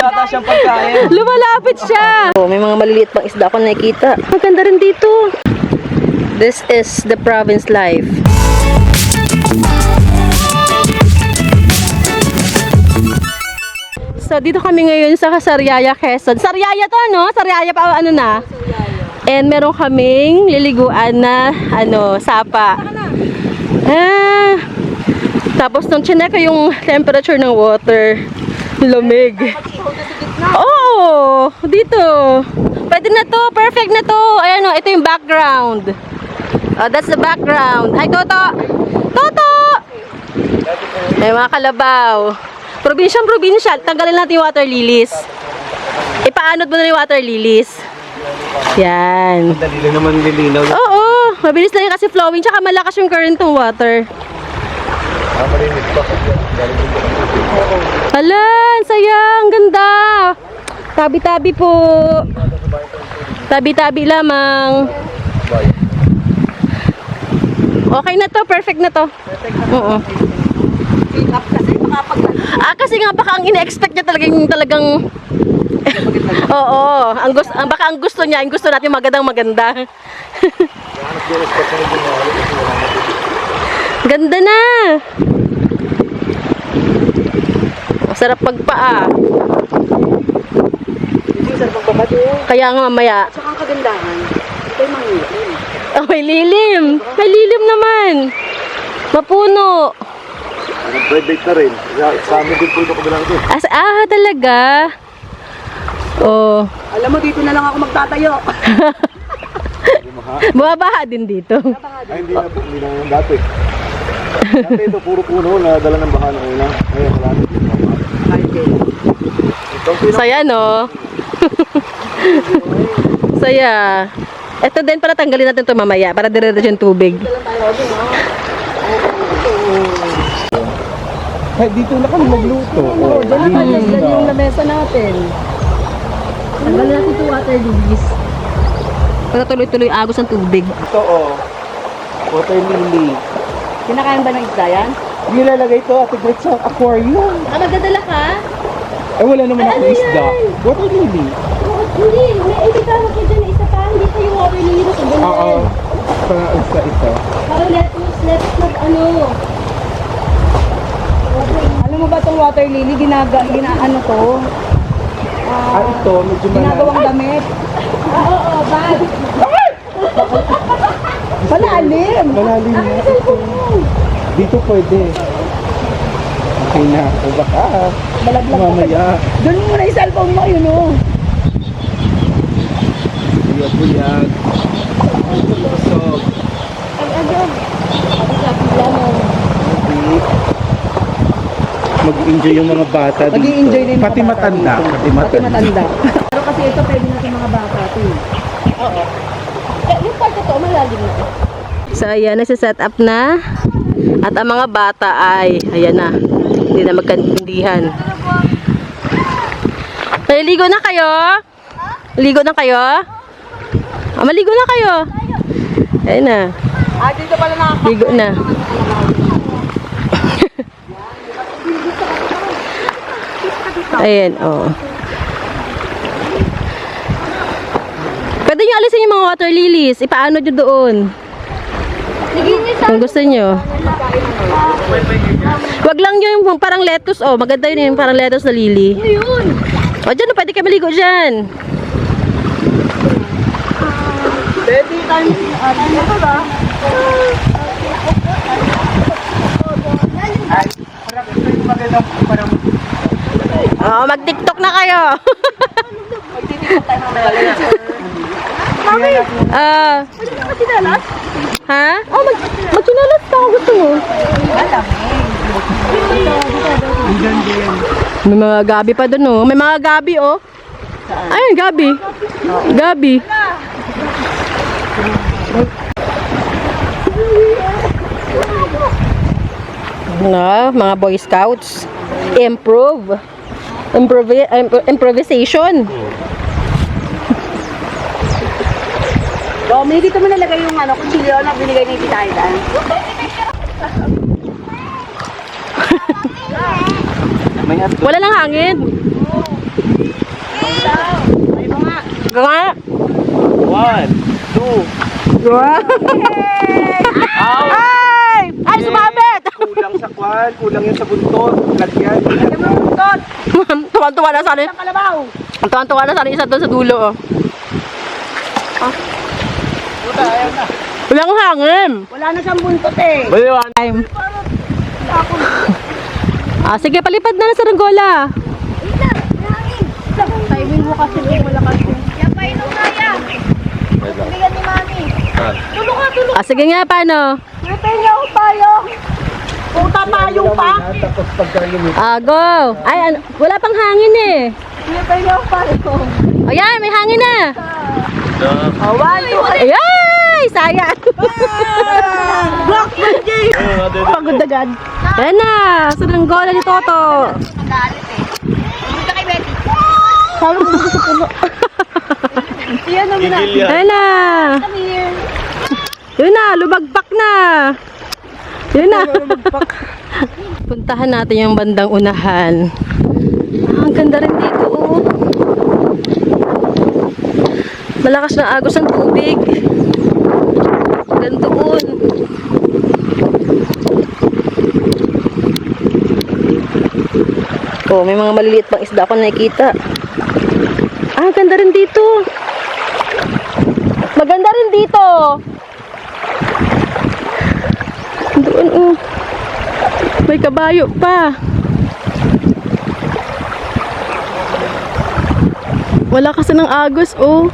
Yata siyang pagkain. Lumalapit siya. Oh, may mga maliliit pang isda ako nakikita. Maganda rin dito. This is the province life. So, dito kami ngayon sa Sariaya, Quezon. Sariaya to, no? Sariaya pa, ano na? And meron kaming liliguan na, sapa. Tapos nung chinek ko yung temperature ng water, lamig. Oh, dito. Pwede na to, perfect na to. Ayan o, ito yung background. Oh, that's the background. Hi, Toto. Toto! May mga kalabaw. Probinsya, tanggalin natin yung water lilies. Ipaanod mo na yung water lilies. Yan. Dali naman lilinaw. Oo, mabilis lang yun kasi flowing, tsaka malakas yung current ng water. Marinig pa. Hala, sayang, ganda. Tabi-tabi po. Tabi-tabi lamang. Okay na to, perfect na to. Oo. Kasi nga baka ang ina-expect niya talagang oo, baka ang gusto niya, ang gusto natin maganda. Ganda na. Sarap pagpaa. Kaya nga mamaya. Saka ang kagandahan, ito yung mangilim. Oh, may lilim. May lilim naman. Mapuno. Private na rin. Sa amin din po ito kabilang ito. Talaga? Oh. Alam mo, dito na lang ako magtatayo. Bumabaha din dito. Ay, hindi na po. Hindi na yung dati. Dati ito, puro puno na dala ng baha ng una. Ngayon, wala na. Saya, no? Saya. Ito din para tanggalin natin ito mamaya para dire-diretso yung tubig. Ay, dito na kami magluto. Oo, dyan na tayo. Dyan yung lamesa natin. Tanggalin natin ito water lilies. Para tuloy-tuloy agos ang tubig. Ito, water lily. Kinakain ba ng isda yan? Nilalagay ito at tigret sa aquarium. Magdadala ka? Eh, wala naman ako isda. Water lily. Hindi. May ibigay ko dyan isa pa. Hindi pa yung water lily na sabon. Oo. Sa ito. Para let's mag Alam mo ba itong water lily, ginaano to? Ito, medyo Ginagawang damit. Oo, bad. Malalim. malalim na. Dito pwede. Okay na. O baka, Malaglag ka. mamaya. Doon mo na yung cellphone mo, yun o. Buyag-buyag. So, mag-enjoy yung mga bata dito. Mag-i-enjoy din yung Pati mga bata matanda. dito. Pati Pati matanda. matanda. Pero kasi ito pwede natin mga bata ito. Oo. Yung part ito, malalim na. So, ayan, nasa-set up na. At ang mga bata ay, ayan na. Hindi na magkaintindihan. Naliligo na kayo? Ligo na kayo? Maligo na kayo? Ayan na. Dito pala nakakapagod. Ligo na. Ayan, oh. Pwede nyo alisin yung mga water lilies. Ipaano nyo doon. Kung gusto nyo. Wag lang yung parang lettuce, oh. Maganda yun yung parang lettuce na lily. O, dyan, pwede kayo maligo dyan. Pwede tayo. Ito ba? Oo, mag-tiktok na kayo. Ha? Oh, mag-sinalas ka kung gusto mo. May mga gabi pa dun, oh. May mga gabi, oh. Ayun, gabi. Gabi. No, mga Boy Scouts. Improvisation. May dito mo nalagay yung kutsilyo na binigay ni Tita Aidan. Wala lang hangin. 1, 2. Wow! Ow! Ay! Ay, sumabit! Kulang sa kwan, kulang yan sa buntot. Lagyan. Tuwan-tuwa na sana. Tuwan-tuwa na sana isa doon sa dulo. Oh. Puta, ayaw na. Walang hangin. Wala na siyang buntot eh. Baliwan. Time. Sige, palipad na sa Saranggola. Timing mo kasi hindi malakas yun. Yan pa inom na yan. Bigyan ni Mami. Tulong ka, tulong. Sige nga, paano? Lutay niya ako tayo. Puta tayo pa. Tapos pagka yun. Go! Ay, wala pang hangin eh. Lutay niya ako tayo. Ayan, may hangin na. Awan, Ay, sayang. block magic. Pagod agad. Ayan na, Saranggola ni Toto. Magalit eh. Punta kay Betty. Sabi ko sa puno. Siya naman na. Gigil yan. Ayan na. Come here. Yun na, lumagpak na. Yun na. Puntahan natin yung bandang unahan. Ang ganda rin dito, oh. Malakas na agos ang tubig. Gandoon. Oh, may mga maliliit pang isda ako nakikita. Ang ganda rin dito. Maganda rin dito. Doon, oh. May kabayo pa. Wala kasi ng agos, oh.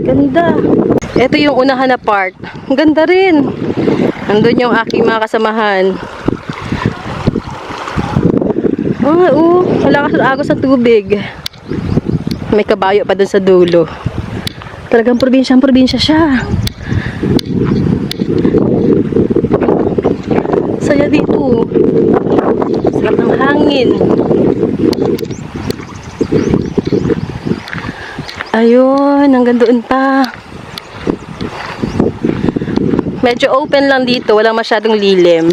Ganda. Ito yung unahan na part. Ang ganda rin. Nandun yung aking mga kasamahan. Wala kasi agos sa tubig. May kabayo pa dun sa dulo. Talagang probinsya siya. Saya dito. Sarap ng hangin. Ayun, hanggang doon pa. Medyo open lang dito, walang masyadong lilim.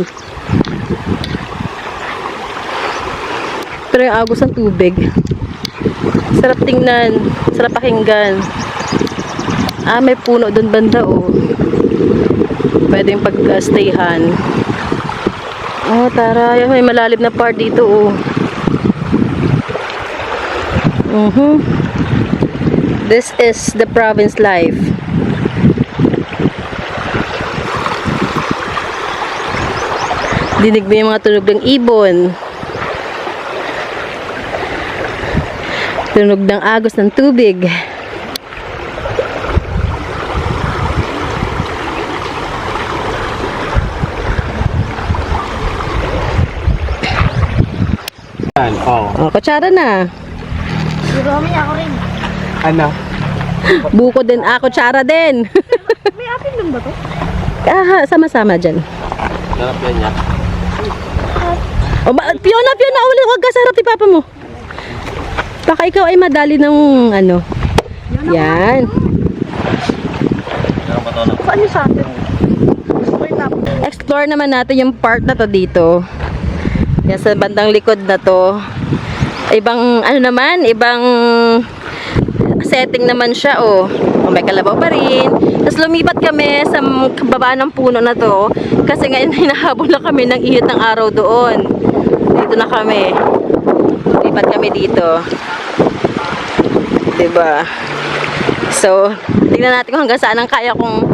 Pero yung agos ng tubig. Sarap tingnan, sarap pakinggan. May puno doon banda, oh. Pwede yung pag-stayhan. Tara, may malalim na part dito, oh. This is the province life. Dinig mo yung mga tunog ng ibon. Tunog ng agos ng tubig. Kutsara na. Si Romy, ako rin. Ano? Buko din, kutsara din. May atin lang ba to? Sama-sama dyan. Sarap yan niya. Fiona, ulit, huwag ka sa harap ni Papa mo. Baka ikaw ay madali ng ano. Yan. Saan yung sa atin? Explore naman natin yung part na to dito. Yan sa bandang likod na to. Ibang ano naman, ibang setting naman siya, oh. May kalabaw pa rin. Tapos lumipat kami sa baba ng puno na to kasi ngayon hinahabol na kami ng ihit ng araw doon. Dito na kami. Lipat kami dito. Diba? So, tingnan natin kung hanggang saan ang kaya kong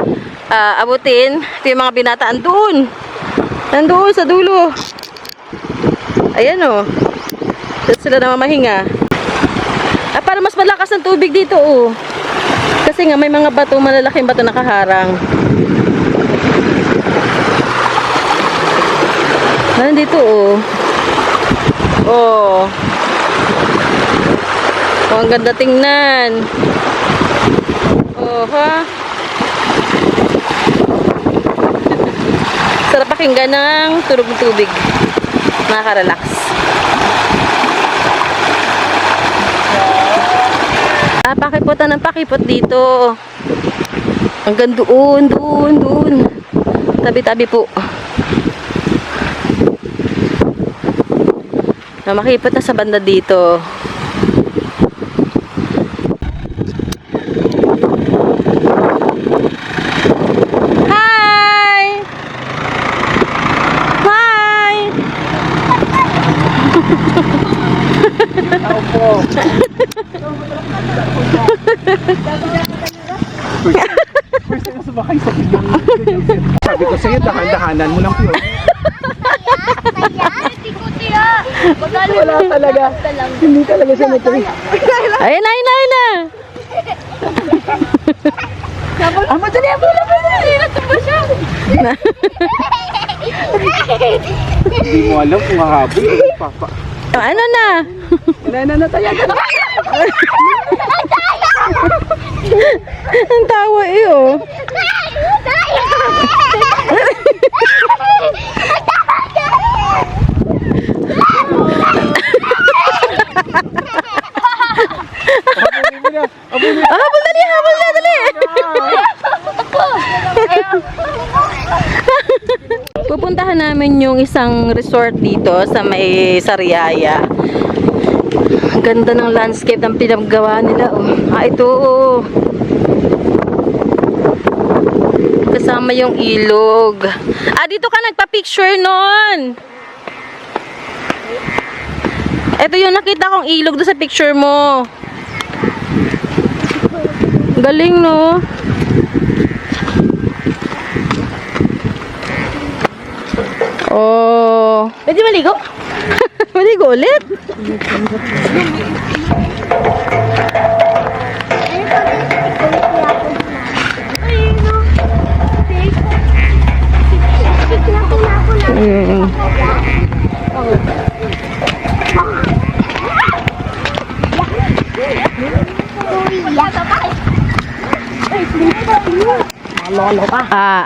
abutin. Ito yung mga binataan doon. Nandoon sa dulo. Ayan, oh. Dito sila namamahinga. Para mas malakas ang tubig dito, oh. Kasi nga may mga bato, malalaking bato nakaharang. Nandito, oh. Oh. Oh, ang ganda tingnan. Oh, ha? Sarap pakinggan ng tunog ng tubig. Nakaka-relax. Pakiputan ng pakipot dito. Hanggang doon. Tabi-tabi po. Makikipot na sa banda dito. Hi! Hi! Tao po. First time sa bakay sa sabi ko sa'yo, dahan-dahanan mo lang po. Wala talaga. Hindi talaga siya nagtawid. Ayun na, ayun na, ayun na! Madali, madali. Natumba siya. Hindi mo alam kung hahabol. Papa. Ano na? Nananatayan ka na. Ang tawa eh, oh. Habol dali, habol na, dali. Pupuntahan namin yung isang resort dito sa may Sariaya. Ang ganda ng landscape ng pinagawa nila, oh. Ito, oh. Kasama yung ilog. Dito ka nagpa-picture nun. Ito yung nakita kong ilog doon sa picture mo. Galing, no? Oh. Pwede maligo? Maligo ulit?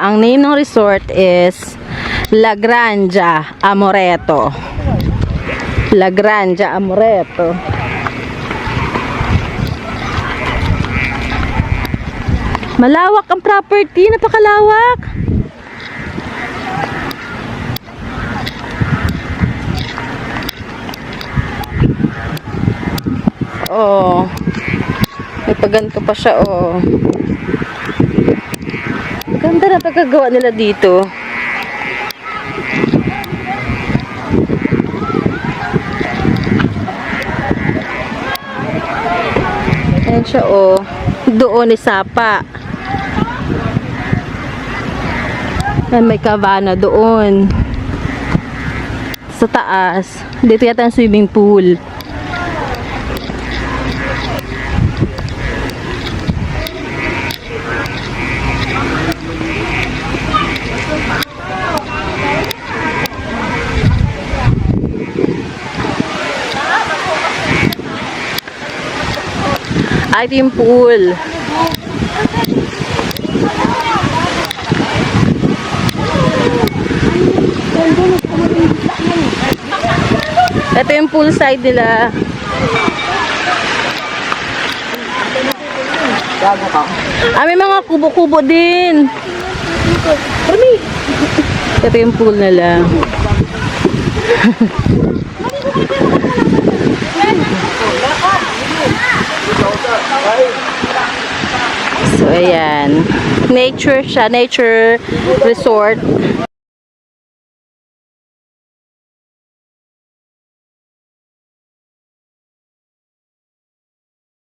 Ang name ng resort is La Granja Amoreto. La Granja Amoreto. Malawak ang property, napakalawak. Oh. May paganto pa siya, oh. Ganda na pagkagawa nila dito. Ayan siya, oh. Doon isapa. Ayan, may cabana doon. Sa taas. Dito yata ang swimming pool. Ito yung pool. Ito yung pool side nila. May mga kubo-kubo din. Ito yung pool nila. So, ayan. Nature siya. Nature resort.